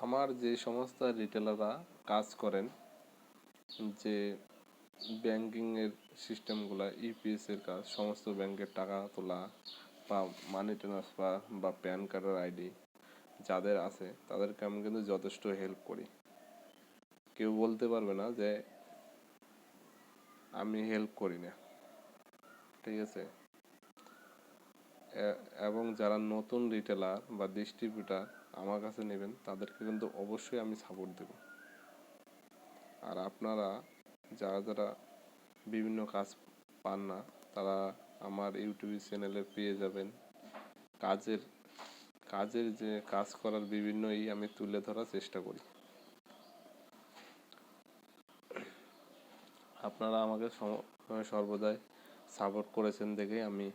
আমার যে সমস্ত রিটেলাররা কাজ করেন, যে ব্যাংকিংয়ের সিস্টেমগুলো, ইপিএসের কাজ, সমস্ত ব্যাংকের টাকা তোলা বা মানি ট্রান্সফার বা প্যান কার্ডের আইডি যাদের আছে তাদেরকে আমি কিন্তু যথেষ্ট হেল্প করি। কেউ বলতে পারবে না যে আমি হেল্প করি না, ঠিক আছে। এবং যারা নতুন রিটেলার বা ডিস্ট্রিবিউটার আমার কাছে নেবেন তাদেরকে কিন্তু অবশ্যই আমি সাপোর্ট দেব। আর আপনারা যারা যারা বিভিন্ন কাজ পান না তারা আমার ইউটিউব চ্যানেলে পেয়ে যাবেন। কাজের যে কাজ করার বিভিন্নই আমি তুলে ধরার চেষ্টা করি। আপনারা আমাকে সর্বদাই সাপোর্ট করেছেন দেখেই আমি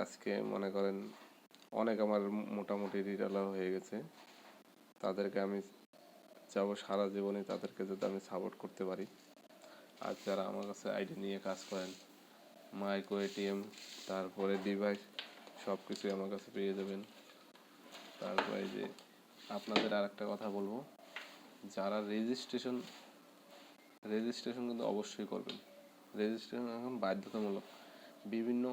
আজকে মনে করেন অনেক আমার মোটামুটি রিটেলার হয়ে গেছে। তাদেরকে আমি চাবো সারা জীবনে তাদেরকে যদি আমি সাপোর্ট করতে পারি। আর যারা আমার কাছে আইডি নিয়ে কাজ করেন, মাইক্রো এটিএম, তারপরে ডিভাইস, সব কিছুই আমার কাছে পেয়ে যাবেন। তারপরে যে আপনাদের আর একটা কথা বলবো, যারা রেজিস্ট্রেশন কিন্তু অবশ্যই করবেন। রেজিস্ট্রেশন এখন বাধ্যতামূলক বিভিন্ন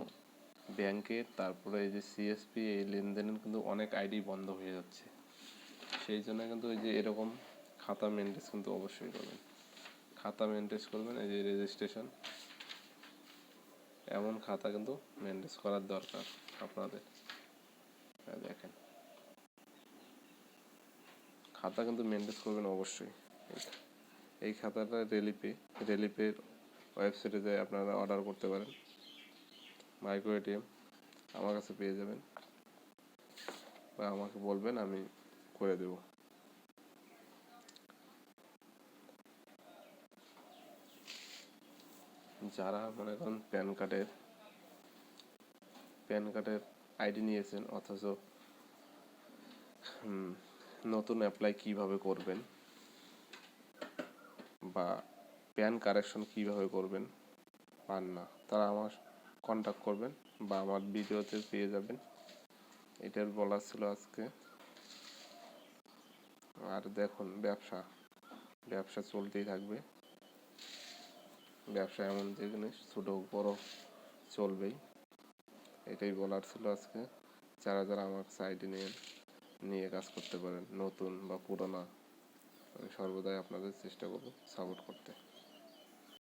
ব্যাংকের। তারপরে এই যে সিএসপি, এই লেনদেনের কিন্তু অনেক আইডি বন্ধ হয়ে যাচ্ছে। সেই জন্য কিন্তু এই যে এরকম খাতা মেনটেন কিন্তু অবশ্যই করবেন। খাতা মেনটেন করবেন, এই যে রেজিস্ট্রেশন, এমন খাতা কিন্তু মেনটেন করার দরকার আপনাদের। দেখেন, খাতা কিন্তু মেনটেন করবেন অবশ্যই। এই খাতাটা রেলিপের ওয়েবসাইটে যেয়ে আপনারা অর্ডার করতে পারেন। মাইক্রো এটিএম আমার কাছে পেয়ে যাবেন বা আমাকে বলবেন, আমি করে দেব। যারা মনে করেন প্যান কার্ডের আইডি নিয়েছেন অথচ নতুন অ্যাপ্লাই কিভাবে করবেন বা প্যান কারেকশন কিভাবে করবেন পান না, তারা আমার কন্ট্যাক্ট করবেন বা আমার ভিডিওতে পেয়ে যাবেন। এটার বলার ছিল আজকে। আর দেখুন, ব্যবসা চলতেই থাকবে। ব্যবসা এমন যে জিনিস ছোট বড় চলবেই, এটাই বলার ছিল আজকে। যারা যারা আমার কাছে আইডি নিয়ে কাজ করতে পারেন, নতুন বা পুরোনো, আমি সর্বদাই আপনাদের চেষ্টা করব সাপোর্ট করতে।